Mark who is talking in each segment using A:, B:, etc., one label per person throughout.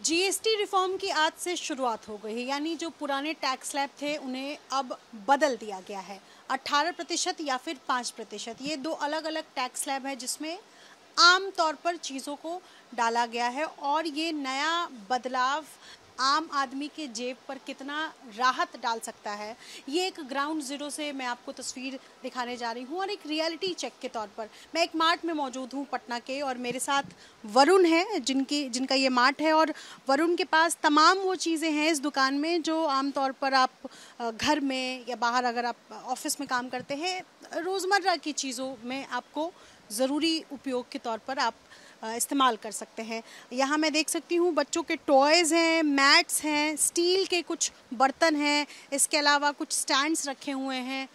A: GST reform की आज से शुरुआत हो गई है, यानी जो पुराने टैक्स स्लैब थे उन्हें अब बदल दिया गया है। 18% या फिर 5%, ये दो अलग अलग टैक्स स्लैब है जिसमें आम तौर पर चीज़ों को डाला गया है और ये नया बदलाव आम आदमी के जेब पर कितना राहत डाल सकता है, ये एक ग्राउंड ज़ीरो से मैं आपको तस्वीर दिखाने जा रही हूँ और एक रियलिटी चेक के तौर पर। मैं एक मार्ट में मौजूद हूँ पटना के, और मेरे साथ वरुण है जिनका ये मार्ट है, और वरुण के पास तमाम वो चीज़ें हैं इस दुकान में जो आमतौर पर आप घर में या बाहर अगर आप ऑफिस में काम करते हैं, रोज़मर्रा की चीज़ों में आपको ज़रूरी उपयोग के तौर पर आप इस्तेमाल कर सकते हैं। यहाँ मैं देख सकती हूँ बच्चों के टॉयज़ हैं, मैट्स हैं, स्टील के कुछ बर्तन हैं, इसके अलावा कुछ स्टैंड्स रखे हुए हैं,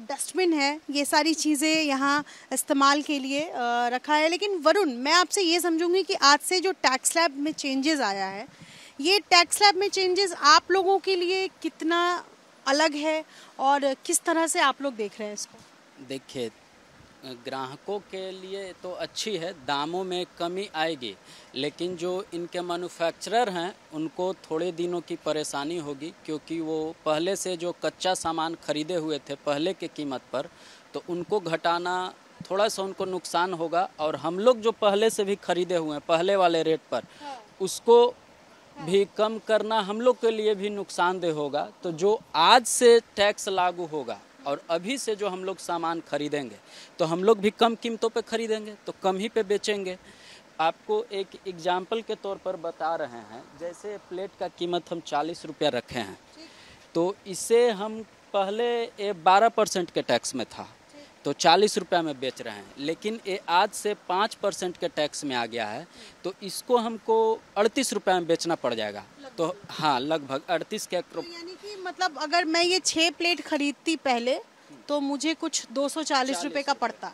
A: डस्टबिन है। ये सारी चीज़ें यहाँ इस्तेमाल के लिए रखा है। लेकिन वरुण, मैं आपसे ये समझूंगी कि आज से जो टैक्स स्लैब में चेंजेस आया है, ये टैक्स स्लैब में चेंजेस आप लोगों के लिए कितना अलग है और किस तरह से आप लोग देख रहे हैं इसको?
B: देखिए, ग्राहकों के लिए तो अच्छी है, दामों में कमी आएगी, लेकिन जो इनके मैन्युफैक्चरर हैं उनको थोड़े दिनों की परेशानी होगी, क्योंकि वो पहले से जो कच्चा सामान खरीदे हुए थे पहले के कीमत पर, तो उनको घटाना थोड़ा सा उनको नुकसान होगा। और हम लोग जो पहले से भी खरीदे हुए हैं पहले वाले रेट पर, उसको भी कम करना हम लोग के लिए भी नुकसानदेह होगा। तो जो आज से टैक्स लागू होगा और अभी से जो हम लोग सामान खरीदेंगे, तो हम लोग भी कम कीमतों पे खरीदेंगे, तो कम ही पे बेचेंगे। आपको एक एग्जाम्पल के तौर पर बता रहे हैं, जैसे प्लेट का कीमत हम 40 रुपया रखे हैं, तो इसे हम पहले 12% के टैक्स में था, तो 40 रुपया में बेच रहे हैं, लेकिन ये आज से 5% के टैक्स में आ गया है, तो इसको हमको 38 रुपया में बेचना पड़ जाएगा। तो हाँ, लगभग 38 के।
A: तो यानी कि मतलब अगर मैं ये 6 प्लेट खरीदती पहले, तो मुझे कुछ 240 रुपये का पड़ता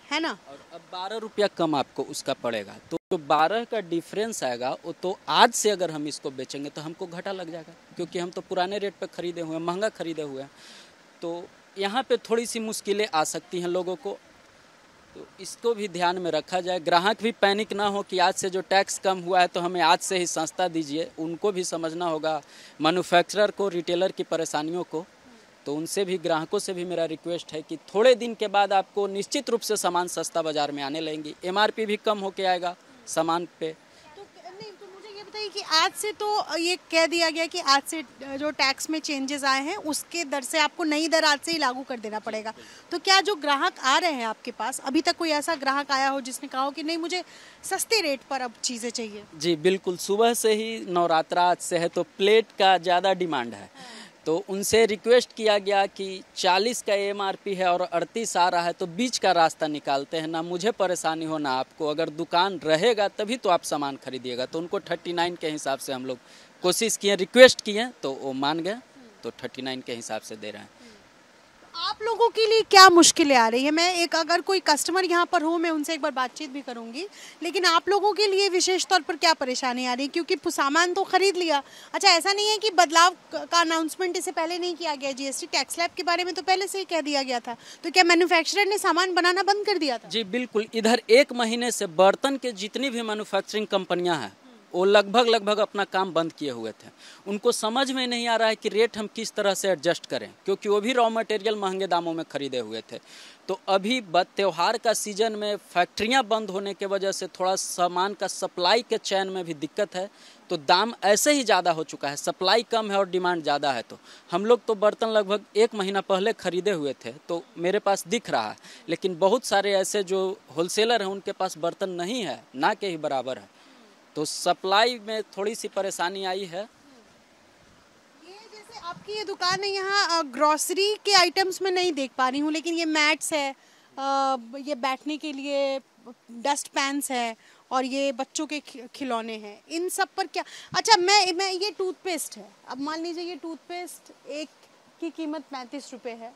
A: है ना,
B: और अब 12 रुपया कम आपको उसका पड़ेगा। तो जो 12 का डिफरेंस आएगा, वो तो आज से अगर हम इसको बेचेंगे तो हमको घाटा लग जाएगा, क्योंकि हम तो पुराने रेट पे खरीदे हुए हैं, महंगा खरीदे हुए हैं। तो यहाँ पे थोड़ी सी मुश्किलें आ सकती हैं लोगों को, तो इसको भी ध्यान में रखा जाए। ग्राहक भी पैनिक ना हो कि आज से जो टैक्स कम हुआ है तो हमें आज से ही सस्ता दीजिए। उनको भी समझना होगा, मैन्युफैक्चरर को, रिटेलर की परेशानियों को। तो उनसे भी, ग्राहकों से भी मेरा रिक्वेस्ट है कि थोड़े दिन के बाद आपको निश्चित रूप से सामान सस्ता बाज़ार में आने लगेंगी, एमआरपी भी कम होके आएगा सामान पे।
A: तो मुझे ये बताइए कि आज से तो ये कह दिया गया कि आज से जो टैक्स में चेंजेस आए हैं उसके दर से आपको नई दर आज से ही लागू कर देना पड़ेगा। तो क्या जो ग्राहक आ रहे हैं आपके पास, अभी तक कोई ऐसा ग्राहक आया हो जिसने कहा हो कि नहीं, मुझे सस्ते रेट पर अब चीज़ें चाहिए?
B: जी बिल्कुल, सुबह से ही नवरात्रा आज से है, तो प्लेट का ज़्यादा डिमांड है। तो उनसे रिक्वेस्ट किया गया कि 40 का एमआरपी है और 38 आ रहा है, तो बीच का रास्ता निकालते हैं, ना मुझे परेशानी हो ना आपको। अगर दुकान रहेगा तभी तो आप सामान खरीदिएगा। तो उनको 39 के हिसाब से हम लोग कोशिश किए, रिक्वेस्ट किए, तो वो मान गए, तो 39 के हिसाब से दे रहे हैं।
A: आप लोगों के लिए क्या मुश्किलें आ रही है? मैं एक, अगर कोई कस्टमर यहाँ पर हो, मैं उनसे एक बार बातचीत भी करूँगी, लेकिन आप लोगों के लिए विशेष तौर पर क्या परेशानी आ रही है? क्योंकि सामान तो खरीद लिया। अच्छा, ऐसा नहीं है कि बदलाव का अनाउंसमेंट इससे पहले नहीं किया गया? जीएसटी टैक्स स्लैब के बारे में तो पहले से ही कह दिया गया था, तो क्या मैन्युफैक्चरर ने सामान बनाना बंद कर दिया था?
B: जी बिल्कुल, इधर 1 महीने से बर्तन के जितनी भी मैन्युफैक्चरिंग कंपनियाँ हैं वो लगभग अपना काम बंद किए हुए थे। उनको समझ में नहीं आ रहा है कि रेट हम किस तरह से एडजस्ट करें, क्योंकि वो भी रॉ मटेरियल महंगे दामों में खरीदे हुए थे। तो अभी त्यौहार का सीजन में फैक्ट्रियां बंद होने के वजह से थोड़ा सामान का सप्लाई के चैन में भी दिक्कत है, तो दाम ऐसे ही ज़्यादा हो चुका है। सप्लाई कम है और डिमांड ज़्यादा है। तो हम लोग तो बर्तन लगभग 1 महीना पहले खरीदे हुए थे, तो मेरे पास दिख रहा है, लेकिन बहुत सारे ऐसे जो होलसेलर हैं उनके पास बर्तन नहीं है, ना के ही बराबर है। तो सप्लाई में थोड़ी सी परेशानी आई है।
A: ये जैसे आपकी ये दुकान है, यहाँ ग्रॉसरी के आइटम्स में नहीं देख पा रही हूँ, लेकिन ये मैट्स है, ये बैठने के लिए डस्ट पैन्स है, और ये बच्चों के खिलौने हैं, इन सब पर क्या? अच्छा, मैं ये टूथपेस्ट है, अब मान लीजिए ये टूथपेस्ट एक की कीमत 35 रुपये है,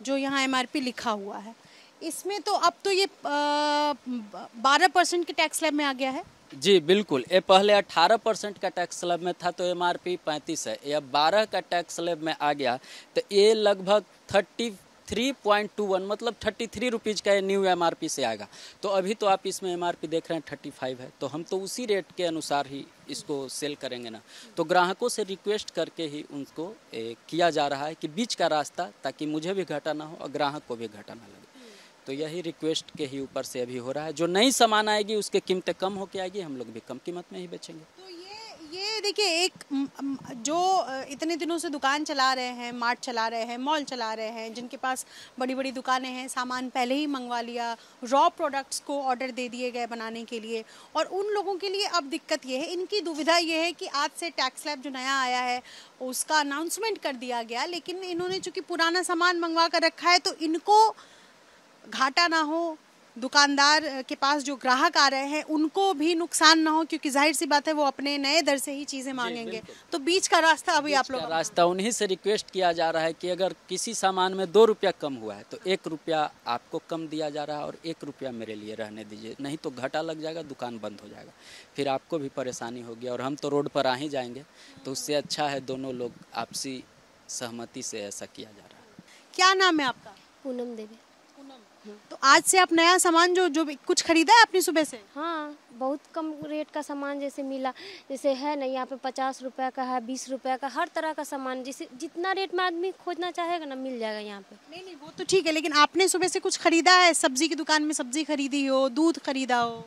A: जो यहाँ एमआरपी लिखा हुआ है, इसमें तो अब तो ये 12% के टैक्स स्लैब में आ गया है।
B: जी बिल्कुल, ये पहले 18% का टैक्स स्लैब में था, तो एमआरपी 35 है। ये 12 का टैक्स स्लैब में आ गया, तो ये लगभग 33.21 मतलब 33 रुपीज़ का ये न्यू एमआरपी से आएगा। तो अभी तो आप इसमें एमआरपी देख रहे हैं 35 है, तो हम तो उसी रेट के अनुसार ही इसको सेल करेंगे ना, तो ग्राहकों से रिक्वेस्ट करके ही उनको किया जा रहा है कि बीच का रास्ता, ताकि मुझे भी घाटा ना हो और ग्राहक को भी घाटा ना लगे। तो यही रिक्वेस्ट के ही ऊपर से अभी हो रहा है। जो नई सामान आएगी उसके कीमतें कम होके आएगी, हम लोग भी कम कीमत में ही बेचेंगे।
A: तो ये देखिए, एक जो इतने दिनों से दुकान चला रहे हैं, मार्ट चला रहे हैं, मॉल चला रहे हैं, जिनके पास बड़ी बड़ी दुकानें हैं, सामान पहले ही मंगवा लिया, रॉ प्रोडक्ट्स को ऑर्डर दे दिए गए बनाने के लिए, और उन लोगों के लिए अब दिक्कत ये है, इनकी दुविधा ये है कि आज से टैक्स स्लैब जो नया आया है उसका अनाउंसमेंट कर दिया गया, लेकिन इन्होंने चूँकि पुराना सामान मंगवा कर रखा है तो इनको घाटा ना हो, दुकानदार के पास जो ग्राहक आ रहे हैं उनको भी नुकसान ना हो, क्योंकि जाहिर सी बात है वो अपने नए दर से ही चीज़ें मांगेंगे। तो बीच का रास्ता अभी आप लोग
B: रास्ता उन्हीं से रिक्वेस्ट किया जा रहा है कि अगर किसी सामान में 2 रुपया कम हुआ है तो 1 रुपया आपको कम दिया जा रहा है और 1 रुपया मेरे लिए रहने दीजिए, नहीं तो घाटा लग जाएगा, दुकान बंद हो जाएगा, फिर आपको भी परेशानी होगी और हम तो रोड पर आ ही जाएंगे। तो उससे अच्छा है दोनों लोग आपसी सहमति से ऐसा किया जा रहा है।
A: क्या नाम है आपका?
C: पूनम देवी।
A: तो आज से आप नया सामान जो कुछ खरीदा है आपने सुबह से?
C: हाँ, बहुत कम रेट का सामान जैसे मिला, जैसे है ना यहाँ पे 50 रुपये का है, 20 रुपये का, हर तरह का सामान जैसे जितना रेट में आदमी खोजना चाहेगा ना मिल जाएगा यहाँ पे।
A: नहीं वो तो ठीक है, लेकिन आपने सुबह से कुछ खरीदा है? सब्जी की दुकान में सब्जी खरीदी हो, दूध खरीदा हो,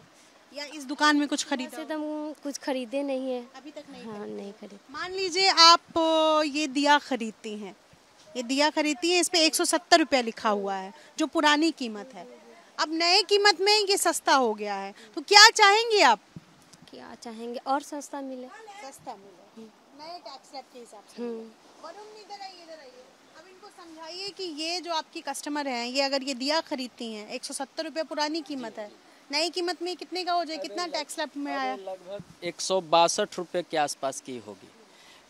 A: या इस दुकान में कुछ खरीदा?
C: वैसे तो हम कुछ खरीदे नहीं है
A: अभी तक नहीं।
C: हाँ, नहीं खरीदे।
A: मान लीजिए आप ये दिया खरीदती हैं, ये दिया खरीदती है, इस पे 170 रुपया लिखा हुआ है जो पुरानी कीमत है, अब नए कीमत में ये सस्ता हो गया है, तो क्या चाहेंगे आप?
C: क्या चाहेंगे और सस्ता मिले।
A: सस्ता मिले नए टैक्स स्लैब के हिसाब से। वरुण इधर आइए, अब इनको समझाइए कि ये जो आपकी कस्टमर हैं, ये अगर ये दिया खरीदती हैं, 170 रुपये पुरानी कीमत है, नई कीमत में कितने का हो जाए? कितना टैक्स स्लैब में आया?
B: लगभग 162 रुपये के आसपास की होगी।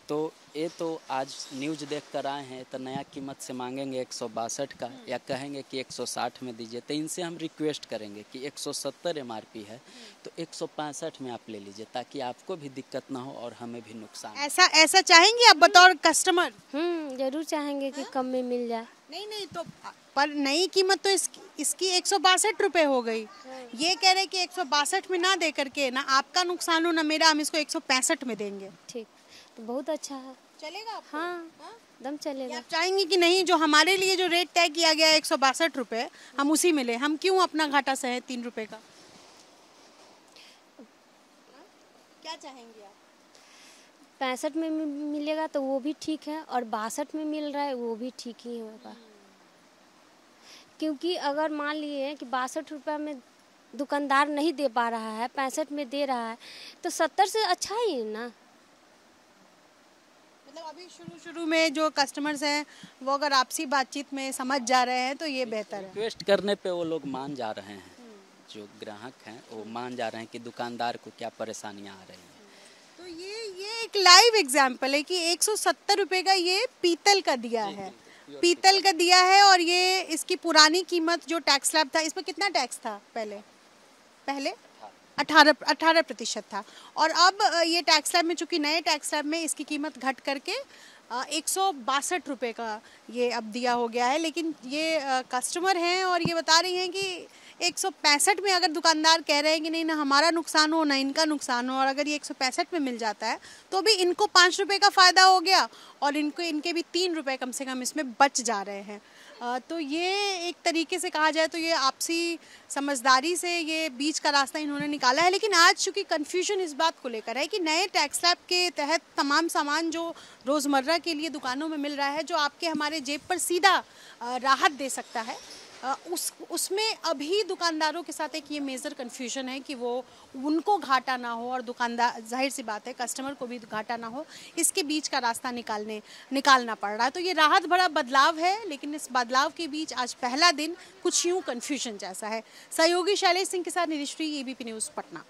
B: तो ये तो आज न्यूज़ देख कर आए हैं, तो नया कीमत से मांगेंगे 162 का, या कहेंगे कि 160 में दीजिए, तो इनसे हम रिक्वेस्ट करेंगे कि 170 MRP है तो 165 में आप ले लीजिए, ताकि आपको भी दिक्कत ना हो और हमें भी नुकसान।
A: ऐसा चाहेंगे आप बतौर कस्टमर?
C: जरूर चाहेंगे कि कम में मिल जाए।
A: नहीं तो पर नई कीमत तो इसकी 162 रुपये हो गई, ये कह रहे कि 162 में ना दे करके ना आपका नुकसान हो ना मेरा, हम इसको 165 में देंगे।
C: ठीक, तो बहुत अच्छा है।
A: चलेगा आपको?
C: हाँ, दम चलेगा।
A: आप चाहेंगे कि नहीं, जो हमारे लिए जो रेट तय किया गया है 162 रुपये, हम उसी में ले, हम क्यों अपना घाटा सहे 3 रुपये का? क्या चाहेंगे आप?
C: 65 में मिलेगा तो वो भी ठीक है, और 62 में मिल रहा है वो भी ठीक ही होगा, क्योंकि अगर मान लिए कि 62 रुपये में दुकानदार नहीं दे पा रहा है, 65 में दे रहा है, तो 70 से अच्छा ही है ना।
A: मतलब अभी शुरू में जो कस्टमर्स हैं वो अगर आपसी बातचीत में समझ जा रहे हैं तो ये बेहतर है।
B: रिक्वेस्ट करने पे वो लोग मान जा रहे हैं, जो ग्राहक हैं वो मान जा रहे हैं कि दुकानदार को क्या परेशानियां आ रही हैं।
A: तो ये एक लाइव एग्जांपल है कि 170 रुपये का ये पीतल का दिया है, पीतल का दिया है, और ये इसकी पुरानी कीमत जो टैक्स स्लैब था, इस पर कितना टैक्स था पहले 18% था, और अब ये टैक्स स्लैब में, चूंकि नए टैक्स स्लैब में इसकी कीमत घट करके 162 रुपये का ये अब दिया हो गया है। लेकिन ये कस्टमर हैं और ये बता रही हैं कि 165 में अगर दुकानदार कह रहे हैं कि नहीं ना हमारा नुकसान हो ना इनका नुकसान हो, और अगर ये 165 में मिल जाता है तो भी इनको 5 रुपये का फ़ायदा हो गया और इनके भी 3 रुपये कम से कम इसमें बच जा रहे हैं। तो ये एक तरीके से कहा जाए तो ये आपसी समझदारी से ये बीच का रास्ता इन्होंने निकाला है। लेकिन आज चूँकि कन्फ्यूजन इस बात को लेकर है कि नए टैक्स स्लैब के तहत तमाम सामान जो रोज़मर्रा के लिए दुकानों में मिल रहा है, जो आपके हमारे जेब पर सीधा राहत दे सकता है, उसमें अभी दुकानदारों के साथ एक ये मेजर कन्फ्यूजन है कि वो उनको घाटा ना हो और दुकानदार, जाहिर सी बात है कस्टमर को भी घाटा ना हो, इसके बीच का रास्ता निकालना पड़ रहा है। तो ये राहत भरा बदलाव है, लेकिन इस बदलाव के बीच आज पहला दिन कुछ यूँ कन्फ्यूजन जैसा है। सहयोगी शैलेश सिंह के साथ निरिश्री, ABP न्यूज़ पटना।